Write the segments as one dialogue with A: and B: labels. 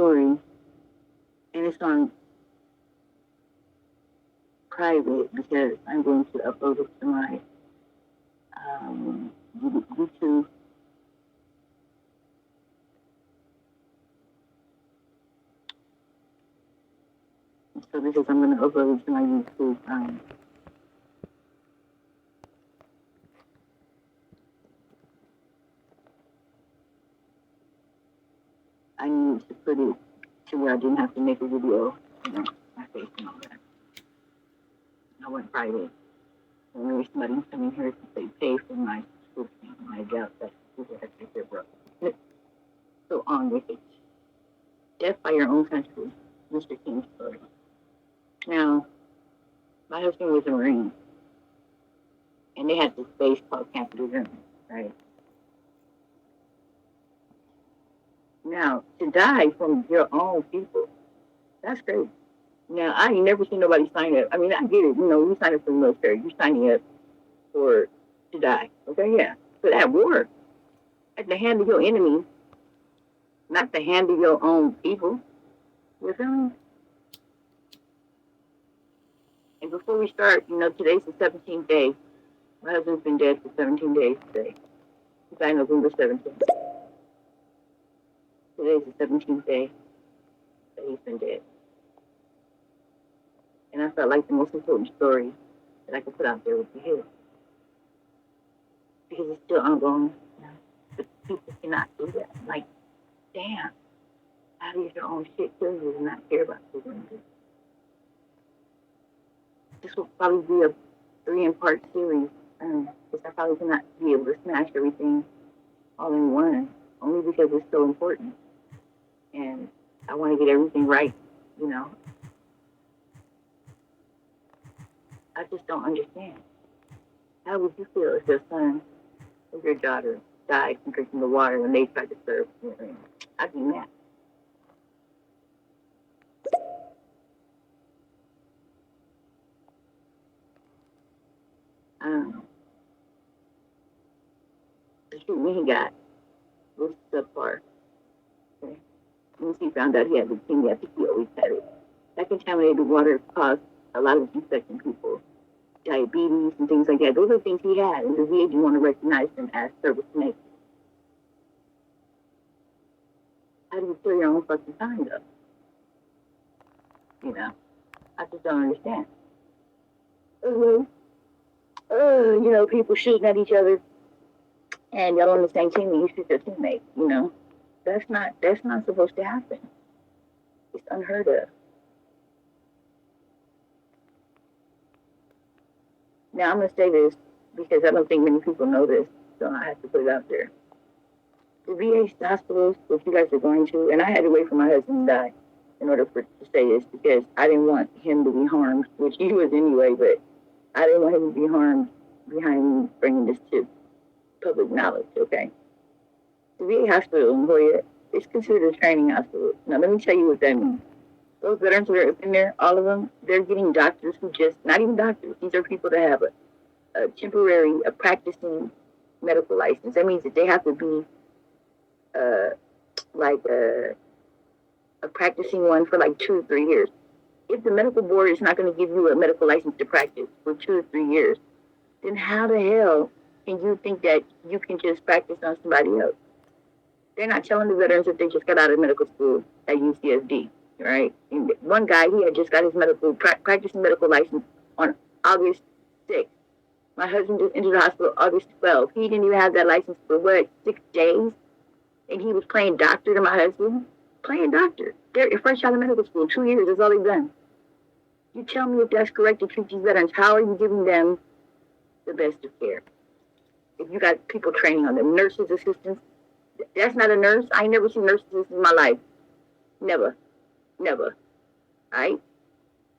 A: story, and it's on private because I'm going to upload it to my YouTube. So because I'm going to upload it to my YouTube. I need to put it to where I didn't have to make a video, my face and all that. I went private. And maybe somebody coming here to say pay for my subscription. And I doubt that people have to get broke. So on with it. Death by your own country, Mr. King's story. Now, my husband was a Marine, and they had this base called Camp Lejeune, right? Now, to die from your own people, that's crazy. Now, I ain't never seen nobody sign up. I mean, I get it. You sign up for the military. You're signing up to die. Okay, yeah. But at war, at the hand of your enemy, not the hand of your own people. You feel me? And before we start, today's the 17th day. My husband's been dead for 17 days today. He died November 17th. Today's the 17th day that he's been dead. And I felt like the most important story that I could put out there would be his. Because it's still ongoing. But people cannot do that. Like, damn. How do your own shit kill you and not care about people? This will probably be a 3-part series. Because I probably cannot be able to smash everything all in one. Only because it's so important. And I want to get everything right, I just don't understand. How would you feel if your son or your daughter died from drinking the water when they tried to serve you? I'd be mad. I don't know. The treatment he got was subpar. Okay. Once he found out he had leukemia, I think he always had it. That contaminated water caused a lot of infecting people, diabetes and things like that. Those are things he had, and the VA didn't want to recognize them as service connected. How do you kill your own fucking time, though? I just don't understand. People shooting at each other, and y'all on the same team, and you shoot your teammate. That's not supposed to happen. It's unheard of. Now I'm gonna say this because I don't think many people know this, so I have to put it out there. The VA hospitals, which you guys are going to, and I had to wait for my husband to die in order to say this because I didn't want him to be harmed, which he was anyway, but I didn't want him to be harmed behind me bringing this to public knowledge, okay? The VA hospital in Jolla is considered a training hospital. Now, let me tell you what that means. Those veterans that are up in there, all of them, they're getting doctors who not even doctors, these are people that have a temporary, practicing medical license. That means that they have to be a practicing one for like 2 or 3 years. If the medical board is not going to give you a medical license to practice for 2 or 3 years, then how the hell can you think that you can just practice on somebody else? They're not telling the veterans that they just got out of medical school at UCSD, right? And one guy, he had just got his practicing medical license on August 6th. My husband just entered the hospital August 12th. He didn't even have that license for 6 days? And he was playing doctor to my husband? Playing doctor. They're fresh out of medical school, 2 years, that's all they've done. You tell me if that's correct to treat these veterans. How are you giving them the best of care? If you got people training on them, nurses, assistants, that's not a nurse. I ain't never seen nurses in my life. Never. All right?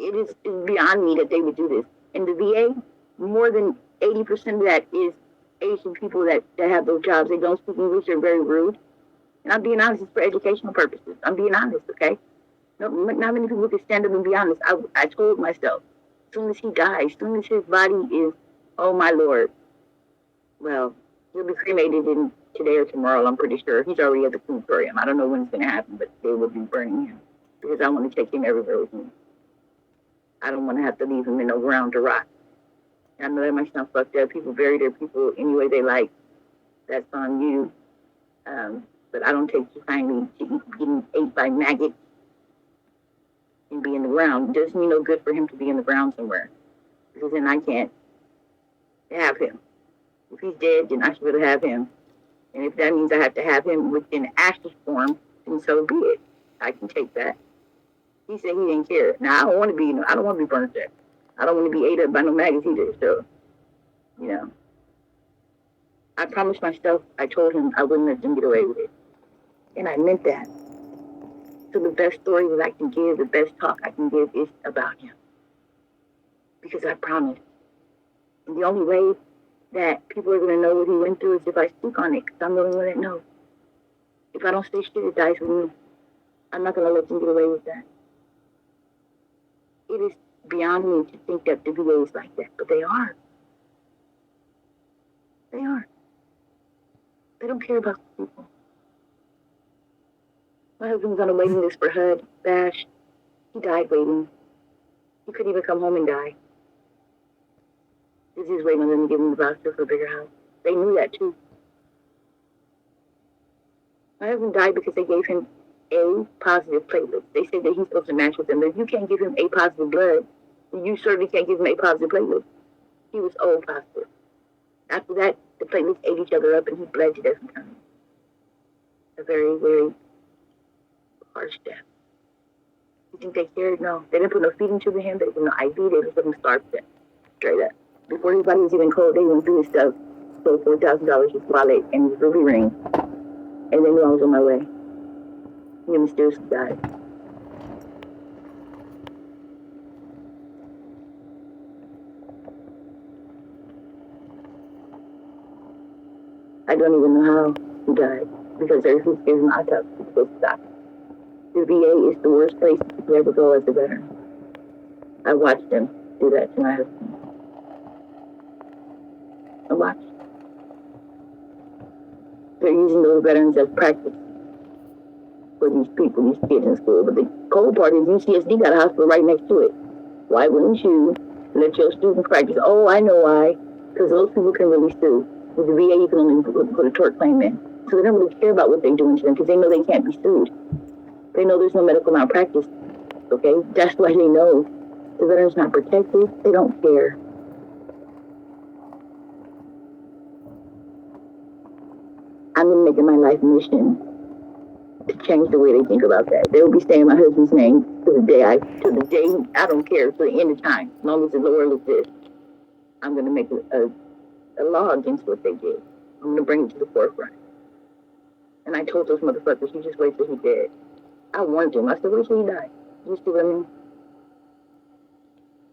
A: It is beyond me that they would do this. In the VA, more than 80% of that is Asian people that have those jobs. They don't speak English. They're very rude. And I'm being honest, it's for educational purposes. I'm being honest, okay? Not many people can stand up and be honest. I told myself, as soon as he dies, as soon as his body is, oh my Lord, well, he'll be cremated in today or tomorrow, I'm pretty sure. He's already at the crematorium. I don't know when it's going to happen, but they will be burning him because I want to take him everywhere with me. I don't want to have to leave him in the ground to rot. I know that might sound fucked up. People bury their people any way they like. That's on you. But I don't take too kindly to getting ate by maggots and be in the ground. It does me no good for him to be in the ground somewhere, because then I can't have him. If he's dead, then I should really have him. And if that means I have to have him within ashes form, then so be it. I can take that. He said he didn't care. Now I don't want to be, I don't want to be burnt up. I don't want to be ate up by no maggots either. So, I promised myself. I told him I wouldn't let them get away with it, and I meant that. So the best story that I can give, the best talk I can give is about him. Because I promised. And the only way that people are going to know what he went through is if I speak on it, because I'm the only one that knows. If I don't say shit, it dies with me. I'm not going to let them get away with that. It is beyond me to think that the VA is like that, but they are. They are. They don't care about people. My husband was on a waiting list for HUD, BASH. He died waiting. He couldn't even come home and die. Because he was waiting on them to give him the voucher for a bigger house. They knew that too. My husband died because they gave him A positive platelets. They said that he's supposed to match with them. But if you can't give him A positive blood, you certainly can't give him A positive platelets. He was O positive. After that, the platelets ate each other up and he bled to death in time. A very, very harsh death. You think they cared? No. They didn't put no feeding tube in him. They didn't put no IV. They just let him starve to death. Straight up. Before his body was even cold, they went through his stuff. Sold $4,000 with wallet and his ruby ring. And they knew I was on my way. He mysteriously died. I don't even know how he died, because there's who gives him autopsy to stop. The VA is the worst place to ever go as a veteran. I watched them do that to my husband. I watched. They're using those veterans as practice for these people, these kids in school. But the cold part is UCSD got a hospital right next to it. Why wouldn't you let your students practice? Oh, I know why. Because those people can really sue. With the VA, you can only put a tort claim in. So they don't really care about what they're doing to them because they know they can't be sued. They know there's no medical malpractice. Okay? That's why they know the veteran's not protected. They don't care. I'm making my life mission to change the way they think about that. They will be saying my husband's name to the day I don't care, to the end of time. As long as the Lord exists, I'm going to make a law against what they did. I'm going to bring it to the forefront. And I told those motherfuckers, you just wait till he dead. I warned him. I said, wait till he died. You see what I mean?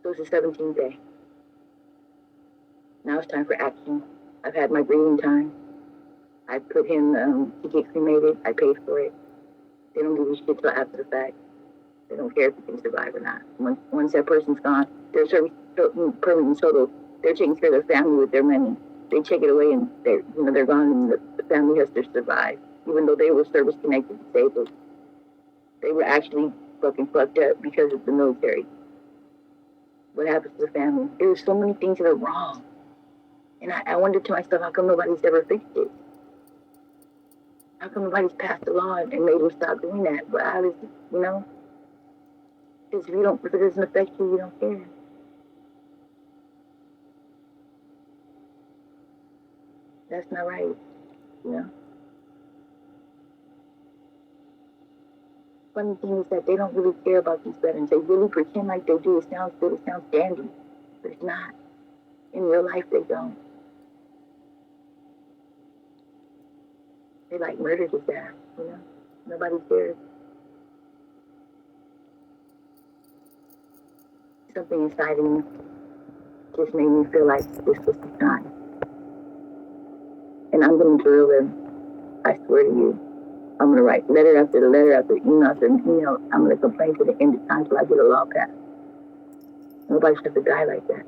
A: So it's the 17th day. Now it's time for action. I've had my breathing time. I put him to get cremated. I paid for it. They don't give a shit till after the fact. They don't care if he can survive or not. Once that person's gone, their service permanent total, they're taking care of their family with their money. They take it away and they're gone, and the family has to survive. Even though they were service connected disabled, they were actually fucking fucked up because of the military. What happens to the family? There's so many things that are wrong. And I wondered to myself, how come nobody's ever fixed it? How come nobody's passed a law and made them stop doing that? But how does it, Because if it doesn't affect you, you don't care. That's not right, Funny thing is that they don't really care about these veterans. They really pretend like they do. It sounds good, it sounds dandy, but it's not. In real life, they don't. They like murdered his ass, Nobody cares. Something inside of me just made me feel like this was the time. And I'm going to drill them. I swear to you. I'm going to write letter after letter after email after email. I'm going to complain to the end of time till I get a law passed. Nobody should have to die like that.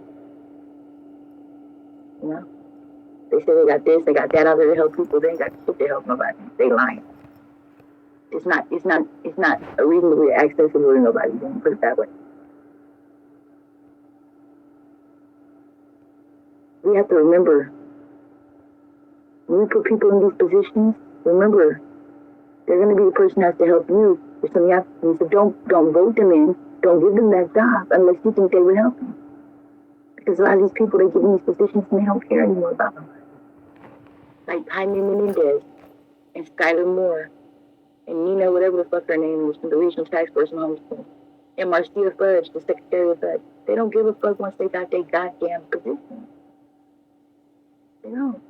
A: They say they got this, they got that out there to help people. They ain't got shit to help nobody. They lying. It's not a reasonably accessible to nobody. Put it that way. We have to remember, when we put people in these positions, remember, they're going to be the person that has to help you. So don't vote them in. Don't give them that job unless you think they would help you. Because a lot of these people, they get in these positions and they don't care anymore about them. Like Jaime Menendez and Skylar Moore and Nina, whatever the fuck her name is, from the Regional Task Force in Homestead, and Marcia Fudge, the Secretary of Fed. They don't give a fuck once they got their goddamn position. They don't.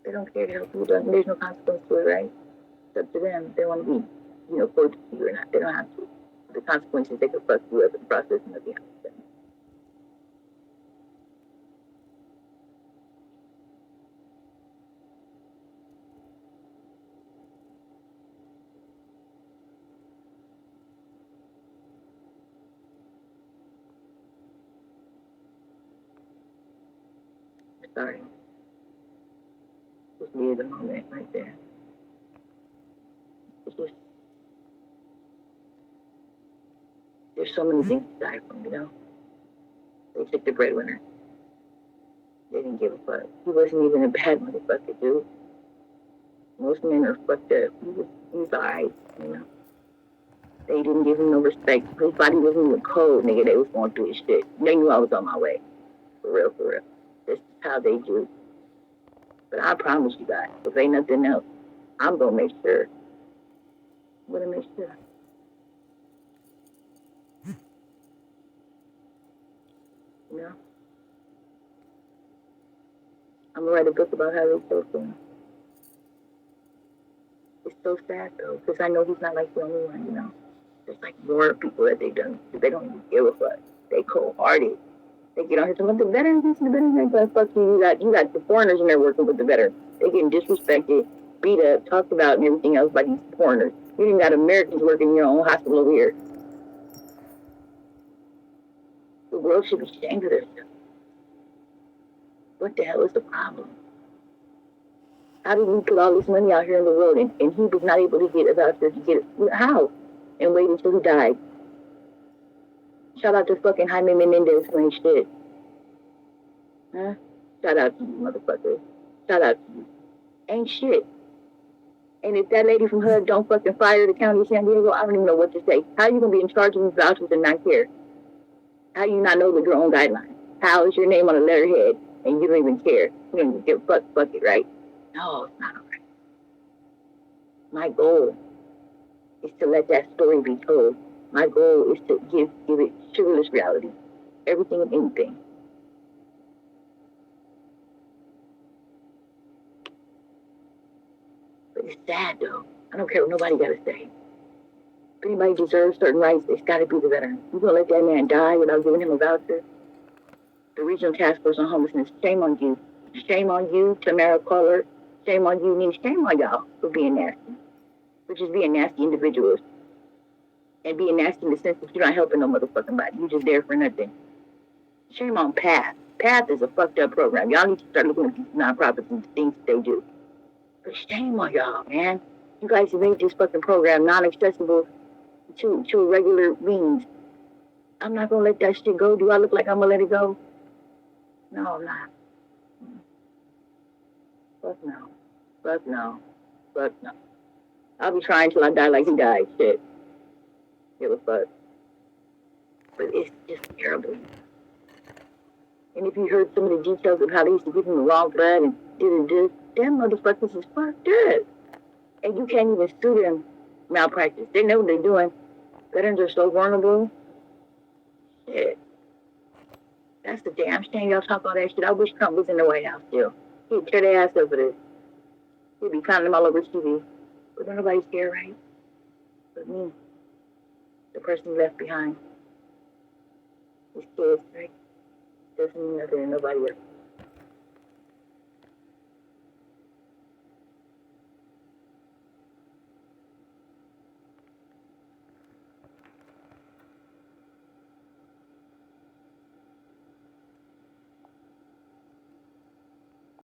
A: They don't care to help you. There's no consequence to it, right? It's up to them. They want to be, quoted to you or not. They don't have to. The consequences, they can fuck you up in the process and nothing happens. Sorry. Just needed a moment right there. It's just, there's so many things to die from, They took the breadwinner. They didn't give a fuck. He wasn't even a bad motherfucker, dude. Most men are fucked up. He was alright, They didn't give him no respect. His body wasn't even cold, nigga. They was going through his shit. They knew I was on my way. For real, for real. This is how they do. But I promise you guys, if ain't nothing else, I'm gonna make sure. I'm gonna make sure. I'm gonna write a book about how they killed him. It's so sad though, because I know he's not like the only one, There's like more people that they don't even give a fuck. They cold-hearted. They get on here talking about the veterans, but fuck you, you got the foreigners in there working with the veterans. They getting disrespected, beat up, talked about, and everything else by these foreigners. You even got Americans working in your own hospital over here. The world should be ashamed of themselves. What the hell is the problem? How did we put all this money out here in the world and he was not able to get a voucher to get it? How? And wait until he died. Shout out to fucking Jaime Menendez who ain't shit. Huh? Shout out to you, motherfucker. Shout out to you. Ain't shit. And if that lady from HUD don't fucking fire the county of San Diego, I don't even know what to say. How you gonna be in charge of these vouchers and not care? How you not know your own guidelines? How is your name on a letterhead and you don't even care? You don't even give a fuck it, right? No, it's not alright. My goal is to let that story be told. My goal is to give it sugarless reality. Everything and anything. But it's sad though. I don't care what nobody gotta say. If anybody deserves certain rights, it's gotta be the veteran. You gonna let that man die without giving him a voucher? The Regional Task Force on Homelessness, shame on you. Shame on you, Tamara Kohler. Shame on you, Nina. Shame on y'all for being nasty. For just being nasty individuals. And being nasty in the sense that you're not helping no motherfucking body. You're just there for nothing. Shame on PATH. PATH is a fucked up program. Y'all need to start looking at these nonprofits and the things that they do. But shame on y'all, man. You guys have made this fucking program non-accessible to regular beings. I'm not gonna let that shit go. Do I look like I'm gonna let it go? No, I'm not. Fuck no. Fuck no. Fuck no. I'll be trying till I die like he died. Shit. Give a fuck. But it's just terrible. And if you heard some of the details of how they used to give him the wrong blood and do, them motherfuckers is fucked up. And you can't even sue them malpractice. They know what they're doing. Veterans are so vulnerable. Shit. That's the damn shame y'all talk all that shit. I wish Trump was in the White House still. He'd tear their ass over this. He'd be pounding them all over TV. But don't nobody care, right? But me. The person left behind. His kids, right? Doesn't mean nothing to nobody else.